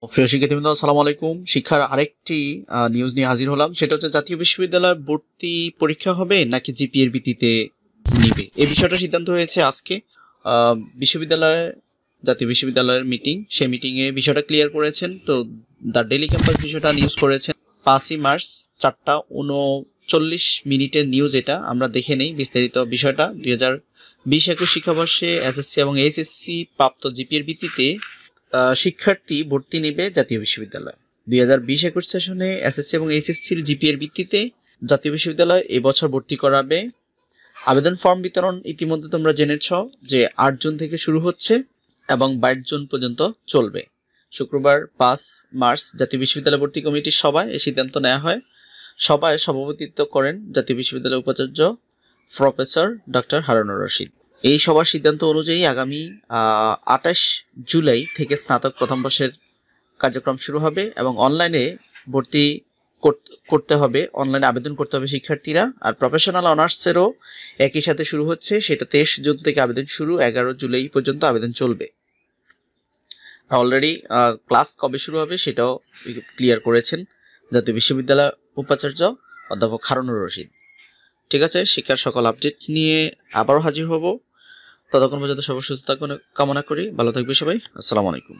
প্রিয় শিক্ষার্থীবৃন্দ, আসসালামু আলাইকুম। শিক্ষার আরেকটি নিউজ নিয়ে হাজির হলাম। সেটা হচ্ছে জাতীয় বিশ্ববিদ্যালয় ভর্তি পরীক্ষা হবে নাকি জিপিএর ভিত্তিতে নিবে, এই বিষয়টা সিদ্ধান্ত হয়েছে আজকে। বিশ্ববিদ্যালয়ে জাতীয় বিশ্ববিদ্যালয়ের মিটিং, সেই মিটিংয়ে বিষয়টা ক্লিয়ার করেছেন। তো দ্য ডেইলি ক্যাম্পাস বিষয়টা নিউজ করেছেন 5ই মার্চ 4:39 নিউজ। এটা আমরা দেখে নেই বিস্তারিত বিষয়টা। 2020-21 শিক্ষাবর্ষে এসএসসি এবং এইচএসসি প্রাপ্ত জিপিএর ভিত্তিতে শিক্ষার্থী ভর্তি নেবে জাতীয় বিশ্ববিদ্যালয়। 2020-21 সেশনে এসএসসি এবং এইচএসসির জিপিএর ভিত্তিতে জাতীয় বিশ্ববিদ্যালয় এবছর ভর্তি করাবে। আবেদন ফর্ম বিতরণ ইতিমধ্যে তোমরা জেনেছ যে 8 জুন থেকে শুরু হচ্ছে এবং 22 জুন পর্যন্ত চলবে। শুক্রবার 5 মার্চ জাতীয় বিশ্ববিদ্যালয় ভর্তি কমিটির সভায় এই সিদ্ধান্ত নেওয়া হয়। সভায় সভাপতিত্ব করেন জাতীয় বিশ্ববিদ্যালয়ের উপাচার্য প্রফেসর ডক্টর হারুনুর রশিদ। এই সভার সিদ্ধান্ত অনুযায়ী আগামী 28 জুলাই থেকে স্নাতক প্রথম বর্ষের কার্যক্রম শুরু হবে এবং অনলাইনে ভর্তি করতে হবে, অনলাইনে আবেদন করতে হবে শিক্ষার্থীরা। আর প্রফেশনাল অনার্সেরও একই সাথে শুরু হচ্ছে, সেটা 23 জুন থেকে আবেদন শুরু, 11 জুলাই পর্যন্ত আবেদন চলবে। অলরেডি ক্লাস কবে শুরু হবে সেটাও ক্লিয়ার করেছেন জাতীয় বিশ্ববিদ্যালয় উপাচার্য অধ্যাপক হারুনুর রশিদ। ঠিক আছে, শিক্ষার সকল আপডেট নিয়ে আবারও হাজির হব। ততক্ষণ পর্যন্ত সবার সুস্থতা কামনা করি। ভালো থাকবে সবাই। আসসালামু আলাইকুম।